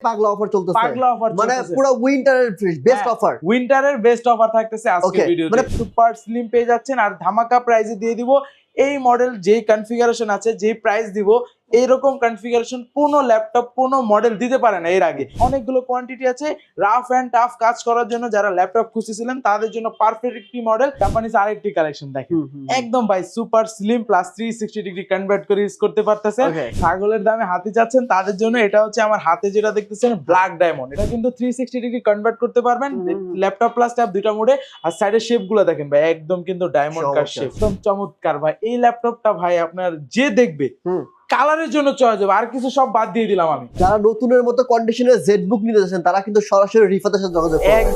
পাগলা অফার চলতেছে, পাগলা অফার মানে চলতেছে। পুরো উইন্টারের বেস্ট অফার। উইন্টারের বেস্ট অফার থাকতেছে আজকে ভিডিওতে। মানে সুপার স্লিম পেয়ে যাচ্ছেন আর ধামাকা প্রাইসে দিয়ে দিব। এই মডেল যেই কনফিগারেশন আছে, যেই প্রাইস দিব, এইরকম কনফিগারেশন কোনো ল্যাপটপ কোনো মডেল দিতে পারে না এর আগে। অনেকগুলো কোয়ান্টিটি আছে রাফ এন্ড টাফ কাজ করার জন্য, যারা ল্যাপটপ খুঁজতেছিলেন তাদের জন্য পারফেক্ট একটি মডেল। জাপানিজ আরেকটি কালেকশন দেখেন, একদম ভাই super slim plus 360 degree convert করে ইউজ করতে পারতেছেন। ছাগলের দামে হাতি চাচ্ছেন তাদের জন্য এটা হচ্ছে আমার হাতে যেটা দেখতেছেন ব্ল্যাক ডায়মন্ড। এটা কিন্তু 360 ডিগ্রি কনভার্ট করতে পারবেন ল্যাপটপ প্লাস ট্যাব দুইটা মোডে। আর সাইডের শেপ গুলো দেখেন ভাই, একদম কিন্তু ডায়মন্ড কাট শেপ, একদম চমৎকার ভাই। এই ল্যাপটপটা ভাই আপনার যে দেখবে কালারের জন্য চয়েস হবে, আর কিছু সব বাদ দিয়ে দিলাম আমি। যারা নতুনের মতো কন্ডিশনে জেড বুক নিতে যাচ্ছেন তারা কিন্তু সরাসরি রিফাতের সাথে যোগাযোগ করবেন।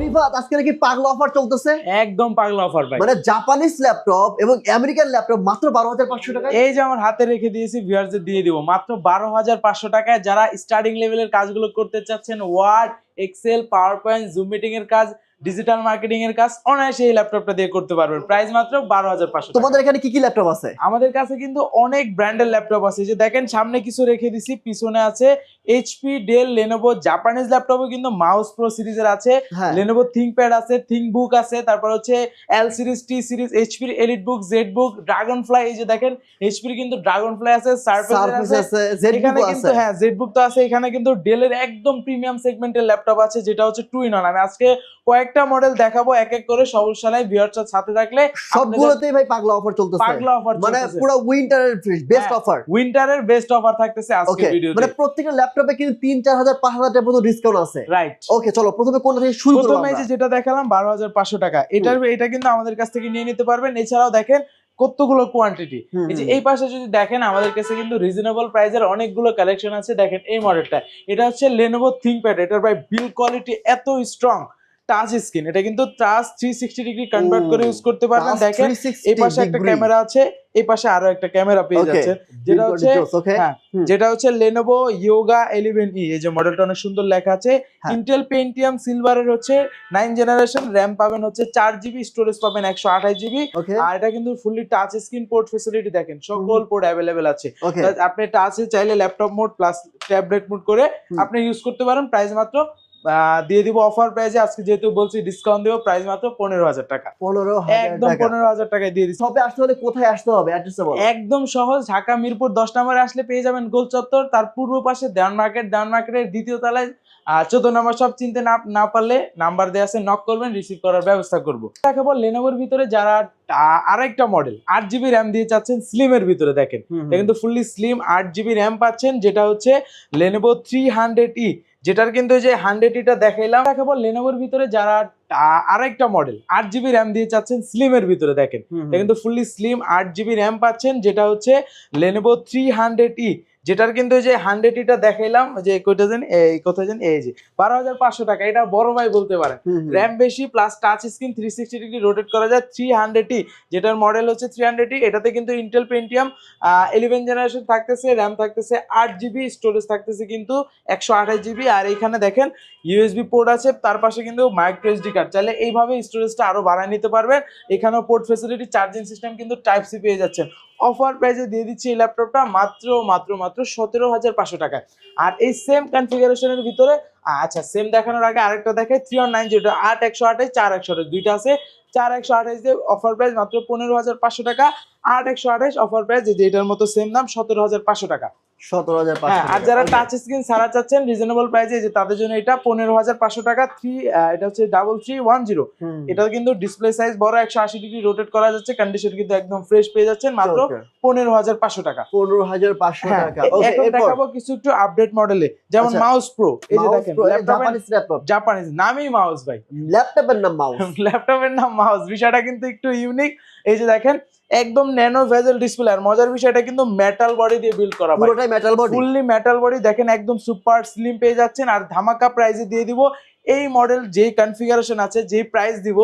রিফাত, আজকে নাকি পাগলা অফার চলতেছে? একদম পাগলা অফার ভাই, মানে জাপানিজ ল্যাপটপ এবং আমেরিকান ল্যাপটপ মাত্র 12,500 টাকা। এই যে আমার হাতে রেখে দিয়েছি, ভিউয়ারদের দিয়ে দিব মাত্র 12,500 টাকায়। যারা স্টার্টিং লেভেলের কাজগুলো করতে চাচ্ছেন, word, excel, power point, zoom meeting এর কাজ, ডিজিটাল মার্কেটিং এর কাজ, অনায়াসে এই ল্যাপটপটা দিয়ে করতে পারবেন। প্রাইস মাত্র 12,500। তোমাদের এখানে কি কি ল্যাপটপ আছে? আমাদের কাছে কিন্তু অনেক ব্র্যান্ডের ল্যাপটপ আছে। যে দেখেন সামনে কিছু রেখে দিছি, পিছনে আছে এইচপি, ডেল, লেনোভো। জাপানিজ ল্যাপটপে কিন্তু মাউস প্রো সিরিজের আছে, লেনোভো থিংকপ্যাড আছে, থিংকবুক আছে, তারপর হচ্ছে এল সিরিজ, টি সিরিজ, এইচপি এলিট বুক, জেড বুক, ড্রাগন ফ্লাই। এই যে দেখেন এইচপি কিন্তু ড্রাগন ফ্লাই আছে, সারফেস আছে, এখানে কিন্তু হ্যাঁ জেড বুক তো আছে। এখানে কিন্তু ডেলের একদম প্রিমিয়াম সেগমেন্টের ল্যাপটপ আছে, যেটা হচ্ছে 2-in-1। আমি আজকে কয়েকটা মডেল দেখাবো এক এক করে, সবুজশালাই ভিউয়ারদের সাথে থাকলে সবগুলোতেই ভাই পাগলা অফার চলতেছে। পাগলা অফার মানে পুরো উইন্টারের বেস্ট অফার। উইন্টারের বেস্ট অফার থাকতেছে আজকে ভিডিওতে। মানে প্রত্যেকটা ল্যাপটপে কিন্তু 3-4,000 5,000 টাকা পর্যন্ত ডিসকাউন্ট আছে। রাইট। ওকে, চলো প্রথমে কোনটা থেকে শুরু করব? প্রথমে যেটা দেখালাম 12,500 টাকা, এটা কিন্তু আমাদের কাছ থেকে নিয়ে নিতে পারবেন। এছাড়াও দেখেন কতগুলো কোয়ান্টিটি। এই যে এই পাশে যদি দেখেন, আমাদের কাছে কিন্তু রিজনেবল প্রাইসের অনেকগুলো কালেকশন আছে। দেখেন এই মডেলটা, এটা হচ্ছে লেনোভো থিংকপ্যাড। এটার ভাই বিল্ড কোয়ালিটি এত স্ট্রং, টাচ স্ক্রিন, এটা কিন্তু টাচ 360 ডিগ্রি কনভার্ট করে ইউজ করতে পারবেন। দেখেন এই পাশে একটা ক্যামেরা আছে, এই পাশে আরো একটা ক্যামেরা পেয়ে যাচ্ছে, যেটা হচ্ছে Lenovo Yoga 11E। এই যে মডেলটা অনেক সুন্দর লেখা আছে, ইন্টেল পেন্টিয়াম সিলভারের হচ্ছে 9 জেনারেশন, র‍্যাম পাবেন হচ্ছে 4GB, স্টোরেজ পাবেন 128GB। আর এটা কিন্তু fully touch screen port facility, দেখেন সকল পোর্ট अवेलेबल আছে। আপনি টাচে চাইলে laptop mode plus tablet mode করে আপনি ইউজ করতে পারেন। প্রাইস মাত্র দিয়ে দিব অফার প্রাইসে। আজকে যেহেতু বলছি ডিসকাউন্ট দেব, প্রাইস মাত্র 15,000 টাকা। 15,000 একদম 15,000 টাকায় দিয়ে দিচ্ছি। তবে আসতে হলে কোথায় আসতে হবে? অ্যাড্রেসটা বলো। একদম সহজ, ঢাকা মিরপুর 10 নম্বরে আসলে পেয়ে যাবেন গোল চত্বর। তার পূর্ব পাশে দেওয়ান মার্কেটের দ্বিতীয় তলায় 14 নম্বর সব চিনতে না পারলে নাম্বার দেওয়া আছে, নক করবেন, রিসিভ করার ব্যবস্থা করব। দেখাবো লেনোভোর ভিতরে যারা আরেকটা মডেল 8GB র‍্যাম দিয়ে চাচ্ছেন স্লিমের ভিতরে, দেখেন এটা কিন্তু ফুললি স্লিম 8GB র‍্যাম পাচ্ছেন, যেটা হচ্ছে Lenovo 300E। যেটার কিন্তু যে 100E দেখাইলাম। দেখাবো লেনোভোর ভিতরে যারা আরেকটা মডেল 8GB র‍্যাম দিয়ে চাচ্ছেন স্লিমের ভিতরে, দেখেন এটা কিন্তু ফুললি স্লিম 8GB র‍্যাম পাচ্ছেন, যেটা হচ্ছে Lenovo 300E। যেটার কিন্তু যে 100E দেখাইলাম, যে কোথায় জানি এই যে 12,500 টাকা। এটা বড় ভাই বলতে পারেন, র‍্যাম বেশি plus touch screen 360 degree rotate করা যায়। 300E যেটার মডেল হচ্ছে 300E। এটাতে কিন্তু ইন্টেল পেন্টিয়াম 11 জেনারেশন থাকতেছে, র‍্যাম থাকতেছে 8GB, স্টোরেজ থাকতেছে কিন্তু 128GB। আর এখানে দেখেন ইউএসবি পোর্ট আছে, তার পাশে কিন্তু মাইক্রো এসডি কার্ড। চাইলে এইভাবে স্টোরেজটা আরো বাড়ায় নিতে পারবেন। এখানেও পোর্ট ফ্যাসিলিটি, চার্জিং সিস্টেম কিন্তু টাইপ সি পেয়ে যাচ্ছেন। অফার প্রাইসে দিয়ে দিচ্ছি এই ল্যাপটপটা মাত্র 17,500 টাকায়। আর এই সেম কনফিগারেশনের ভিতরে আচ্ছা সেম দেখানোর আগে আরেকটা দেখাই, 319, যেটা 8/128, 4/128 দুইটা আছে। 4/128 দিয়ে অফার প্রাইস মাত্র 15,500 টাকা। 8/128 অফার প্রাইস, যে এটার মতো সেম দাম 17,500 টাকা। 17,500। আর যারা টাচ স্ক্রিন ছাড়া চাচ্ছেন রিজনেবল প্রাইসে, যে তাদের জন্য এটা 15,500 টাকা। এটা হচ্ছে 3310। এটা কিন্তু ডিসপ্লে সাইজ বড়, 180 ডিগ্রি রোটেট করা যাচ্ছে, কন্ডিশন কিন্তু একদম ফ্রেশ পেয়ে যাচ্ছেন মাত্র 15,500 টাকা। 15,500 টাকা। ওকে, এখন দেখাবো কিছু একটু আপডেট মডেলে, যেমন মাউস প্রো। এই যে দেখেন জাপানিজ নামই মাউস ভাই, ল্যাপটপের নাম মাউস, ল্যাপটপের নাম মাউস। বিষয়টা কিন্তু একটু ইউনিক। এই যে দেখেন একদম ন্যানো ভেজেল ডিসপ্লে। আর মজার বিষয়টা কিন্তু মেটাল বডি দিয়ে বিল্ড করা, পুরোটাই metal body, fully metal body. দেখেন একদম সুপার স্লিম পেয়ে যাচ্ছেন। আর ধামাকা প্রাইসে দিয়ে দিব এই মডেল যেই কনফিগারেশন আছে, যেই প্রাইস দিব,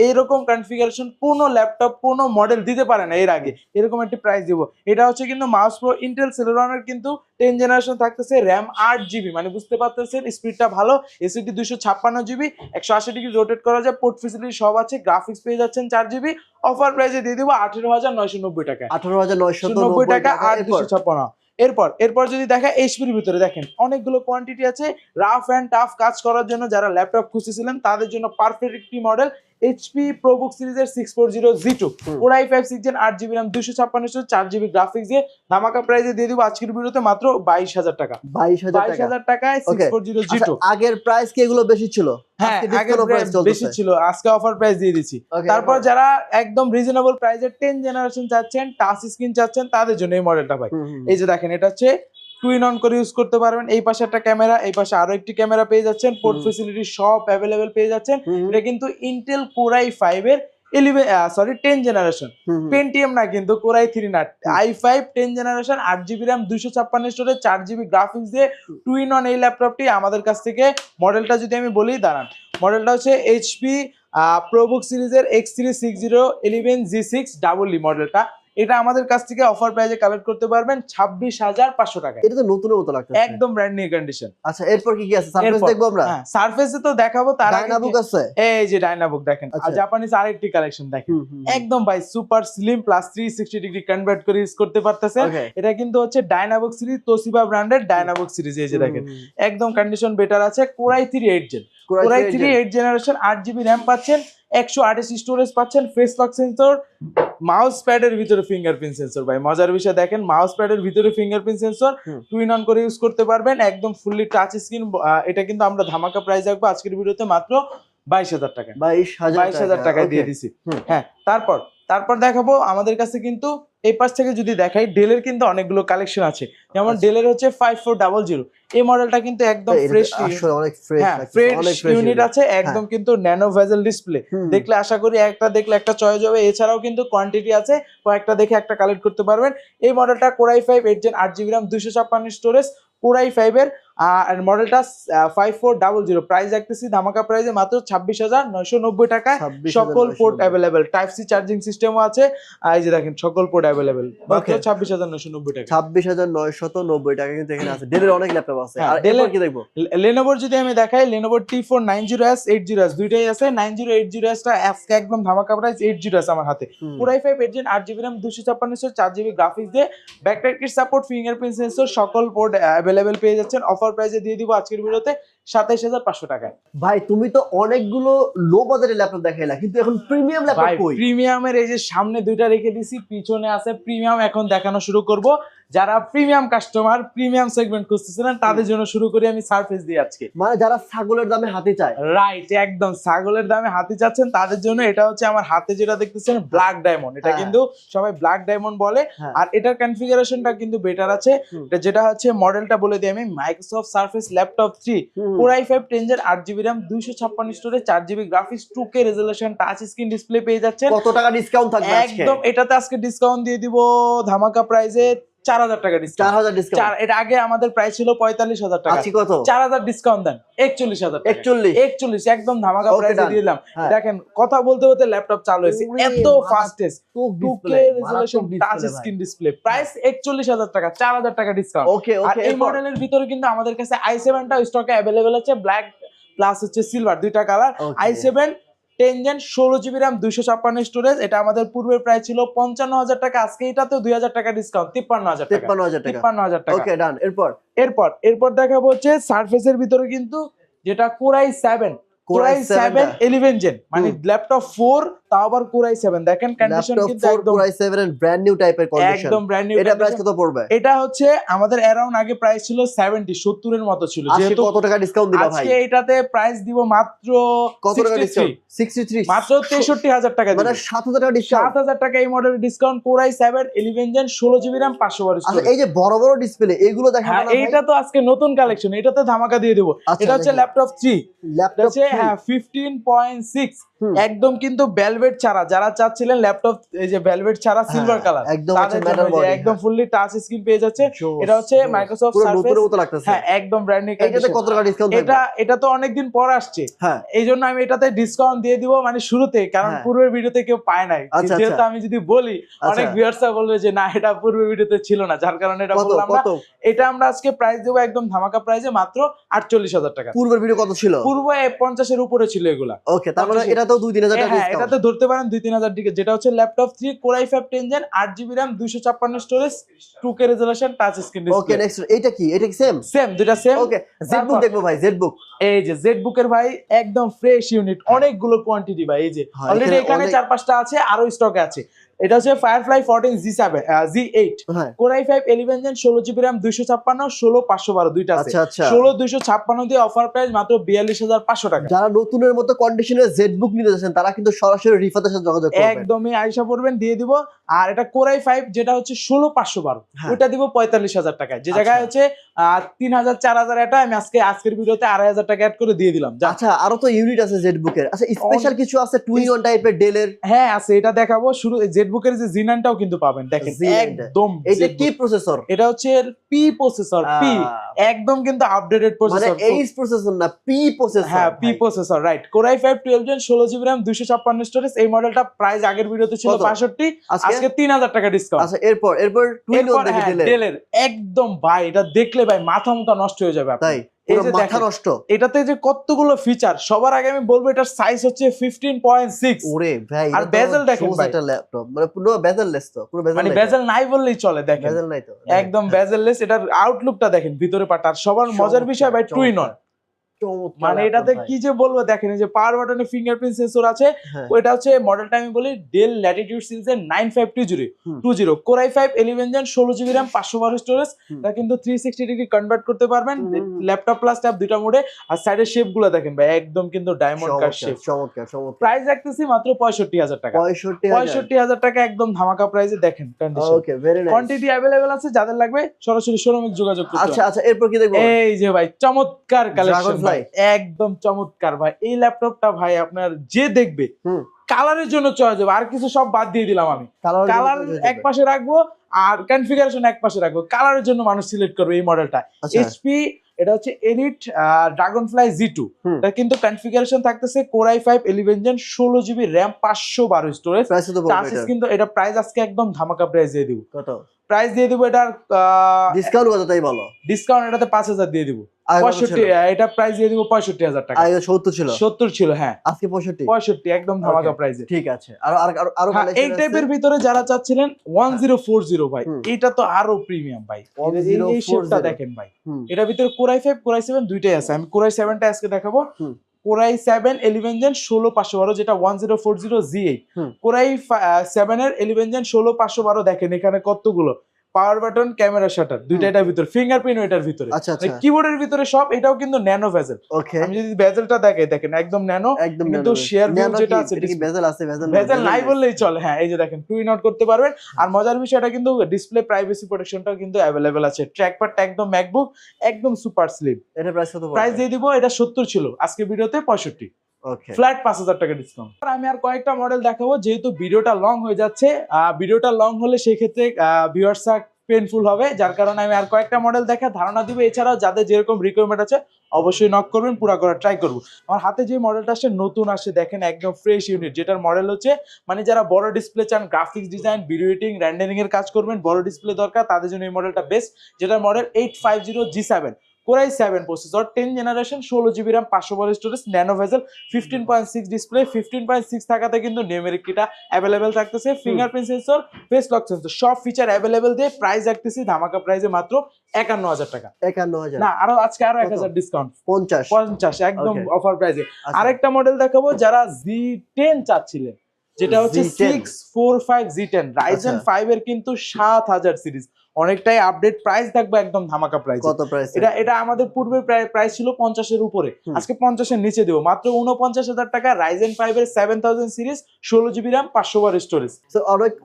এইরকম কনফিগারেশন কোনো ল্যাপটপ কোনো মডেল দিতে পারে না এর আগে। এরকম একটি প্রাইস দিব। এটা হচ্ছে কিন্তু মাউস প্রো ইন্টেল সেলেরনের কিন্তু 10 জেনারেশন থাকতেছে, র‍্যাম 8GB, মানে বুঝতে পারতেছেন স্পিডটা ভালো। এসএসডি 256GB, 180 ডিগ্রি রোটেট করা যায়, পোর্ট ফ্যাসিলিটি সব আছে, গ্রাফিক্স পেয়ে যাচ্ছেন 4GB। অফার প্রাইসে দিয়ে দিব 18,990 টাকা। 18,990 টাকা। 8 256 এরপর যদি দেখা এইচপির ভিতরে দেখেন অনেকগুলো কোয়ান্টিটি আছে। রাফ অ্যান্ড টাফ কাজ করার জন্য যারা ল্যাপটপ খুঁজতেছিলেন তাদের জন্য পারফেক্ট একটি মডেল এইচপি প্রোবুক সিরিজের 640 G2 core i5 6 Gen 8GB RAM 256 4GB graphics দিয়ে ধামাকা প্রাইসে দিয়ে দিব আজকের ভিডিওতে মাত্র 22,000 টাকা। 22,000 টাকায় 640 G2। আগের প্রাইস কি এগুলো বেশি ছিল? হ্যাঁ, আগের প্রাইস বেশি ছিল, আজকে অফার প্রাইস দিয়ে দিচ্ছি। তারপর যারা একদম রিজনেবল প্রাইসে 10 জেনারেশন চাচ্ছেন, টাচ স্ক্রিন চাচ্ছেন, তাদের জন্য এই মডেলটা ভাই। এই যে দেখেন, এটা হচ্ছে টুইন অন করে ইউজ করতে পারবেন। এই পাশে একটা ক্যামেরা, এই পাশে আরো একটি ক্যামেরা পেয়ে যাচ্ছেন। পোর্ট ফ্যাসিলিটি সব অ্যাভেলেবেল পেয়ে যাচ্ছেন। এটা কিন্তু ইন্টেল কোর i5 এর 10 জেনারেশন, পেন্টিয়াম না কিন্তু, কোর i3 না, i5 10 generation 8GB RAM 256 storage 4GB graphics দিয়ে টুইন অন এই ল্যাপটপটি আমাদের কাছ থেকে। মডেলটা যদি আমি বলি, দাঁড়ান, মডেলটা হচ্ছে এইচপি প্রোবুক সিরিজের X36011G6 মডেলটা। এটা আমাদের কাছ থেকে অফার প্রাইসে কালেক্ট করতে পারবেন 26,500 টাকা। এটা তো নতুনের মতো লাগছে, একদম ব্র্যান্ড নিউ কন্ডিশন। আচ্ছা, এরপর কি কি আছে? সারফেস দেখবো আমরা? হ্যাঁ, সারফেসে তো দেখাবো, তার আগে ডায়নাবুক আছে। এই যে ডায়নাবুক দেখেন, আর জাপানিজ আরেকটি কালেকশন দেখেন, একদম ভাই super slim plus 360 degree convert করে ইউজ করতে পারতেছেন। এটা কিন্তু হচ্ছে ডায়নাবুক সিরিজ, তোশিবা ব্র্যান্ডের ডায়নাবুক সিরিজ। এই যে দেখেন, একদম কন্ডিশন বেটার আছে। Core i3 8 gen, core i3 8 generation 8GB RAM পাচ্ছেন, 128 স্টোরেজ পাচ্ছেন, ফেস লক সেন্সর, মাউস প্যাডের ভিতরে ফিঙ্গারপ্রিন্ট সেন্সর। ভাই মজার বিষয় দেখেন, মাউস প্যাডের ভিতরে ফিঙ্গারপ্রিন্ট সেন্সর, টুইন অন করে ইউজ করতে পারবেন, একদম ফুললি টাচ স্ক্রিন। এটা কিন্তু আমরা ধামাকা প্রাইস রাখবো আজকের ভিডিওতে মাত্র 22,000 টাকা। 22,000 টাকায় দিয়ে দিছি। হ্যাঁ, তারপর দেখাবো আমাদের কাছে কিন্তু এই পাশ থেকে যদি দেখাই, ডেলের কিন্তু অনেকগুলো কালেকশন আছে। যেমন ডেলের হচ্ছে 5400, এই মডেলটা কিন্তু একদম ফ্রেশ, অনেক ফ্রেশ, হ্যাঁ ফ্রেশ ইউনিট আছে, একদম কিন্তু ন্যানো ভেজেল ডিসপ্লে। দেখলে আশা করি একটা দেখলে একটা চয়েস হবে। এছাড়াও কিন্তু কোয়ান্টিটি আছে, কয়েকটা দেখে একটা কালেক্ট করতে পারবেন। এই মডেলটা core i5 8 Gen 8GB RAM 256 storage, core i5 এর মডেলটা 5400। প্রাইস রাখতেছি ধামাকা প্রাইসে মাত্র 26,990 টাকায়। সকল port available, type C charging সিস্টেমও আছে। এই যে দেখেন, সকল পোর্ট অ্যাভেলেবেল, মাত্র 26,990 টাকা। 26,990 টাকা কিন্তু এখানে আছে। ডেলের অনেক ল্যাপটপ আছে। আর এরপর কি দেখবো? লেনোভোর যদি আমি দেখাই, লেনোভোর T490S 80S দুইটাই আছে। 9080S টা আজকে একদম ধামাকা প্রাইস, 80S আমার হাতে। Core i5 8 Gen 8GB RAM 256 4GB graphics দিয়ে backlight kit support, fingerprint sensor, সকল পোর্ট অ্যাভেলেবেল পেয়ে যাচ্ছেন। অফার প্রাইসে দিয়ে দিব আজকের ভিডিওতে 27,500 টাকায়। ভাই তুমি তো অনেকগুলো লো বাজেটের ল্যাপটপ দেখাইলা, কিন্তু এখন প্রিমিয়াম ল্যাপটপ কই? প্রিমিয়ামের এই যে সামনে দুইটা রেখে দিছি, পিছনে আছে প্রিমিয়াম। এখন দেখানো শুরু করব। যারা প্রিমিয়াম কাস্টমার, প্রিমিয়াম সেগমেন্ট খুঁজতেছিলেন, তাদের জন্য শুরু করি আমি সারফেস দিয়ে আজকে। মানে যারা ছাগলের দামে হাতি চায়, রাইট, একদম ছাগলের দামে হাতি চাচ্ছেন তাদের জন্য। এটা হচ্ছে আমার হাতে যেটা দেখতেছেন, ব্ল্যাক ডায়মন্ড। এটা কিন্তু সবাই ব্ল্যাক ডায়মন্ড বলে। আর এটার কনফিগারেশনটা কিন্তু বেটার আছে। যেটা হচ্ছে মডেলটা বলে দিই আমি, Microsoft surface laptop 3 core i5 10 Gen 8GB RAM 256 storage 4GB graphics 2K resolution touch screen display পেয়ে যাচ্ছেন। কত টাকা ডিসকাউন্ট থাকবে আজকে? একদম এটাতে আজকে ডিসকাউন্ট দিয়ে দিব ধামাকা প্রাইসে 4,000 টাকা ডিসকাউন্ট। 4,000 ডিসকাউন্ট। এটা আগে আমাদের প্রাইস ছিল 45,000 টাকা, আজকে কত? 4,000 ডিসকাউন্ট দেন 41,000 টাকা। 41 একদম ধামাকা প্রাইসে দিয়ে দিলাম। দেখেন, কথা বলতে বলতে ল্যাপটপ চালু হয়েছে, এত fastest 2K resolution touch screen display, price 41,000 টাকা, 4,000 টাকা ডিসকাউন্ট। আর এই মডেলের ভিতরে কিন্তু আমাদের কাছে i7 টা স্টকে अवेलेबल আছে, ব্ল্যাক প্লাস হচ্ছে সিলভার, দুইটা colour. i7 10 Gen 16GB RAM 256 storage. এটা আমাদের পূর্বের প্রাইস ছিল 55,000 টাকা, আজকে এটাতেও 2,000 টাকা ডিসকাউন্ট, 53,000 টাকা। 53,000 টাকা। ওকে, ডান। এরপর দেখাবো হচ্ছে সারফেসের ভিতরে কিন্তু যেটা কোর i7 11 Gen, মানে ল্যাপটপ 4 তাও আবার কোর i7। দেখেন কন্ডিশন কিন্তু একদম কোর i7 এর ব্র্যান্ড নিউ টাইপের কন্ডিশন, একদম ব্র্যান্ড নিউ। এটা প্রাইস কত পড়বে? এটা হচ্ছে আমাদের অ্যারাউন্ড আগে প্রাইস ছিল 70 এর মতো ছিল। যেহেতু কত টাকা ডিসকাউন্ট দিবা ভাই? আজকে এটাতে প্রাইস দিব মাত্র কত টাকা ডিসকাউন্ট? 63, মাত্র 63,000 টাকা, মানে 7,000 টাকা ডিসকাউন্ট। 7,000 টাকা এই মডেলের discount. Core i7 11 Gen 16GB RAM 512 আচ্ছা, এই যে বড় বড় ডিসপ্লে এগুলো দেখাবো না ভাই? এটা তো আজকে নতুন কালেকশন, এটাতে ধামাকা দিয়ে দেব। এটা হচ্ছে ল্যাপটপ 3, ল্যাপটপ হচ্ছে 15.6, একদম কিন্তু ভেলভেট ছাড়া। যারা চাচ্ছিলেন ল্যাপটপ এই যে ভেলভেট ছাড়া সিলভার কালার, একদম ফুললি টাচ স্ক্রিন পেয়ে যাচ্ছে। এটা হচ্ছে মাইক্রোসফট সারফেস, হ্যাঁ একদম ব্র্যান্ড নিউ। এটাতে কত টাকা ডিসকাউন্ট? এটা তো অনেকদিন পর আসছে, এইজন্য আমি এটাতে ডিসকাউন্ট দিয়ে দিব, মানে শুরুতে, কারণ পূর্বের ভিডিওতে কেউ পায় নাই। যেহেতু আমি যদি বলি, অনেক ভিউয়ার্সরা বলবে যে না, এটা পূর্বের ভিডিওতে ছিল না, যার কারণে এটা বললাম না। এটা আমরা আজকে প্রাইস দেব একদম ধামাকা প্রাইসে মাত্র 48,000 টাকা। পূর্বের ভিডিও কত ছিল? পূর্বে 50 এর উপরে ছিল এগুলা। ওকে, তার মানে এটা তো এটাতেও 2-3 হাজার টাকা হ্যাঁ, ডিসকাউন্ট। এটাতে ধরতে পারেন 2-3 হাজার টাকা, যেটা হচ্ছে laptop 3 core i5 10 gen 8GB RAM 256 storage 2K resolution touch screen okay display. Next এটা কি? এটা কি সেম? সেম, দুইটা সেম। ওকে জেডবুক দেখবো ভাই, জেডবুক। এই যে জেডবুকের ভাই একদম ফ্রেশ ইউনিট, অনেকগুলো কোয়ান্টিটি ভাই। এই যে হ্যাঁ, অলরেডি এখানে এখানে অনেক- 4-5টা আছে, আরো স্টকে আছে। এটা হচ্ছে ফায়ারফ্লাই 14 Z8 হ্যাঁ core i5 11 gen 16GB RAM 256 16512 দুইটা আছে। আচ্ছা আচ্ছা 16256 দিয়ে অফার প্রাইস মাত্র 42500 টাকা। যারা নতুনের মতো কন্ডিশনের জেডবুক নিতে যাচ্ছেন তারা কিন্তু সরাসরি রিফাতের সাথে যোগাযোগ করবেন। একদমই আইসা পড়বেন, দিয়ে দিব। আর এটা কোর i5 যেটা হচ্ছে 16512 হ্যাঁ। ওটা দিব 45000 টাকায়, যে আচ্ছা। জায়গায় হচ্ছে 3000 4000 এটা আমি আজকের ভিডিওতে 2500 টাকা অ্যাড করে দিয়ে দিলাম। আচ্ছা আরো তো ইউনিট আছে জেডবুকের। আচ্ছা স্পেশাল কিছু আছে 2-in-1 টাইপের ডেলের? হ্যাঁ আছে, এটা দেখাবো। শুরু জেডবুকের যে জিনানটাও কিন্তু পাবেন, দেখেন Z9 একদম এটা কি ZBook। প্রসেসর? এটা হচ্ছে পি প্রসেসর, পি একদম কিন্তু আপডেটেড মানে প্রসেসর। এইচ প্রসেসর না, পি প্রসেসর। হ্যাঁ P processor, right. Core i5 12 gen 16GB RAM 256 storage. এই মডেলটা প্রাইস আগের ভিডিওতে ছিল কত? 65, আজকে? আজকে 3000 টাকা ডিসকাউন্ট। আচ্ছা এরপর 2-in-1 দেখি ডেলের। ডেলের একদম ভাই, এটা দেখলে ভাই মাথা নষ্ট হয়ে যাবে আপনার। তাই এই পুরো যে মাথা দেখেন, নষ্ট। এটাতে যে কতগুলো ফিচার, সবার আগে আমি বলবো এটার সাইজ হচ্ছে 15.6। ওরে ভাই আর বেজেল দেখেন ভাই, একটা ল্যাপটপ মানে পুরো বেজেললেস তো, পুরো বেজেল মানে নাই। বেজেল নাই বললেই চলে। দেখেন বেজেল নাই তো একদম বেজেললেস। এটার আউটলুকটা দেখেন, ভিতরে পাটা। আর সবার মজার বিষয় ভাই টু ইন ওয়ান, মানে এটাতে কি যে বলবো। দেখেন এই যে পাওয়ার বাটনে ফিঙ্গারপ্রিন্ট সেন্সর আছে। হ্যাঁ। ওইটা হচ্ছে মডেলটা আমি বলি ডেল ল্যাটিটিউড সিরিজের 9520 core i5 11 gen 16GB RAM 512 storage. এটা কিন্তু 360 ডিগ্রি কনভার্ট করতে পারবেন, ল্যাপটপ প্লাস ট্যাব দুইটা মোডে। আর সাইডের শেপ গুলো দেখেন ভাই, একদম কিন্তু ডায়মন্ড কাট শেপ। চমৎকার। প্রাইস রাখতেছি মাত্র 65000 টাকা। 65000 টাকা একদম ধামাকা প্রাইসে। দেখেন condition, okay very nice. Quantity available আছে, যাদের লাগবে সরাসরি শোরুমে যোগাযোগ করতে আচ্ছা আচ্ছা এরপর কি দেখবো? এই যে ভাই চমৎকার কালেকশন Dragonfly। ভাই, একদম চমৎকার ভাই। এই ল্যাপটপটা ভাই আপনার যে দেখবে হুম কালারের জন্য চয়েস হবে, আর কিছু সব বাদ দিয়ে দিলাম আমি। কালার এক পাশে রাখবো আর কনফিগারেশন এক পাশে রাখবো, কালারের জন্য মানুষ সিলেক্ট করবে এই মডেলটা। আচ্ছা। এইচপি, এটা হচ্ছে এলিট ড্রাগনফ্লাই Z2। এটা কিন্তু কনফিগারেশন থাকতেছে core i5 11 gen 16GB RAM 512 storage. Price তো বলবো এটা। কিন্তু এটা প্রাইস আজকে একদম ধামাকা প্রাইস দিয়ে দিব। কত প্রাইস দিয়ে দিব এটার ডিসকাউন্ট কত তাই বলো? ডিসকাউন্ট এটাতে 5000 দিয়ে দিব। আগে কত 65, ছিল? এটা প্রাইস দিয়ে দিব 65000 টাকা। আগে 70 ছিল। 70 ছিল, হ্যাঁ আজকে 65। 65 একদম ধামাকা প্রাইসে। ঠিক আছে। আরো হ্যাঁ, এই টাইপের ভিতরে যারা চাচ্ছিলেন 1040 ভাই, হুম। এটা তো আরো প্রিমিয়াম ভাই। এই শেপটা দেখেন ভাই, এটার ভিতরে কোর i5 কোর i7 দুইটাই আছে। আমি কোর i7 টা আজকে দেখাবো। কোর i7 11 জেন 16512 যেটা 1040 Z8। কোর i7 এর 11 জেন 16512 দেখেন এখানে কতগুলো পাওয়ার বাটন, ক্যামেরা শাটার দুইটা এটার ভিতরে, ফিঙ্গারপ্রিন্ট এটার ভিতরে, আচ্ছা আচ্ছা কিবোর্ডের ভিতরে সব। এটাও কিন্তু ন্যানো ভেজেল। ওকে আমি যদি ভেজেলটা দেখেন একদম ন্যানো, একদম কিন্তু শেয়ার ভিউ যেটা আছে এটা কি বেজেল আছে? ভেজেল নাই বললেই চলে। হ্যাঁ এই যে দেখেন টু ইন আউট করতে পারবেন। আর মজার বিষয়টা কিন্তু ডিসপ্লে প্রাইভেসি প্রোটেকশনটাও কিন্তু अवेलेबल আছে। ট্র্যাকপ্যাডটা একদম ম্যাকবুক, একদম সুপার স্লিম। এটা প্রাইস কত? প্রাইস দিয়ে দিব এটা 70 ছিল, আজকে ভিডিওতে 65। ওকে ফ্ল্যাট 5000 টাকা ডিসকাউন্ট। আমি আর কয়েকটা মডেল দেখাবো, যেহেতু ভিডিওটা লং হয়ে যাচ্ছে। ভিডিওটা লং হলে সেই ক্ষেত্রে ভিউয়ার্সরা পেইনফুল হবে, যার কারণে আমি আর কয়েকটা মডেল দেখা ধারণা দিব। এছাড়াও যাদের যেরকম রিকোয়ারমেন্ট আছে অবশ্যই নক করবেন, পুরো করার ট্রাই করব। আমার হাতে যে মডেলটা আসছে নতুন আসছে, দেখেন একদম ফ্রেশ ইউনিট, যেটার মডেল হচ্ছে মানে যারা বড় ডিসপ্লে চান, graphics design, video editing, rendering এর কাজ করবেন, বড় ডিসপ্লে দরকার, তাদের জন্য এই মডেলটা বেস্ট। যেটার model 850G7 core i7 processor 10 generation 16GB RAM 512 storage, nano bezel, 15.6 display. 15.6 থাকাতে কিন্তু নিউমেরিক কিটা अवेलेबल থাকতেছে, fingerprint sensor, face lock sensor, সব ফিচার अवेलेबल দিয়ে প্রাইস রাখতেছি ধামাকা প্রাইসে মাত্র 51000 টাকা। 51000 না আজকে আরো 1000 ডিসকাউন্ট, 50 একদম অফার প্রাইসে। আচ্ছা। আরেকটা মডেল দেখাবো যারা Z10 চাচ্ছিলেন, যেটা হচ্ছে Z10 645 Z10 Ryzen 5 এর কিন্তু 7000 সিরিজ, অনেকটাই আপডেট। প্রাইস থাকবে একদম ধামাকা প্রাইস। কত প্রাইস? এটা আমাদের পূর্বে প্রাইস ছিল 50 এর উপরে, আজকে 50 এর নিচে দেব মাত্র 49000 টাকা। Ryzen 5 এর 7000 series 16GB RAM 512 storage. So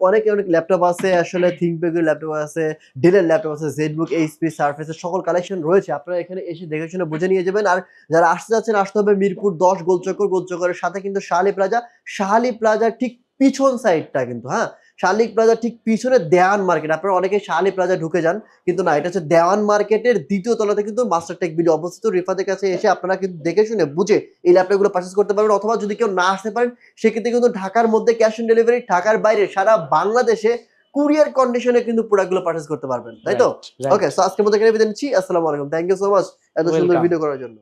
অনেক ল্যাপটপ আছে, আসলে থিংকপ্যাডের ল্যাপটপ আছে, ডেলের ল্যাপটপ আছে, জেডবুক, এইচপি, সারফেসের সকল কালেকশন রয়েছে। আপনারা এখানে এসে দেখে শুনে বুঝে নিয়ে যাবেন। আর যারা আসতে যাচ্ছেন আসতে হবে মিরপুর 10 গোলচক্করের সাথে কিন্তু শাহালি প্লাজার ঠিক পিছন সাইডটা কিন্তু, হ্যাঁ শাহালি প্লাজার ঠিক পিছনে দেওয়ান মার্কেট। আপনারা অনেকে শাহালি প্লাজা ঢুকে যান, কিন্তু না, এটা হচ্ছে দেওয়ান মার্কেটের দ্বিতীয় তলাতে কিন্তু মাস্টার টেক ভিডিও অবস্থিত। রিফাতের কাছে এসে আপনারা কিন্তু দেখে শুনে বুঝে এই ল্যাপটপগুলো পারচেজ করতে পারবেন। অথবা যদি কেউ না আসতে পারেন সেক্ষেত্রে কিন্তু ঢাকার মধ্যে ক্যাশ অন ডেলিভারি, ঢাকার বাইরে সারা বাংলাদেশে কুরিয়ার কন্ডিশনে কিন্তু প্রোডাক্টগুলো পারচেজ করতে পারবেন, তাই তো? ওকে, সো আজকের মতো এখানে বিদায় নিচ্ছি। আসসালামু আলাইকুম, থ্যাংক ইউ সো মাচ এত সুন্দর ভিডিও করার জন্য।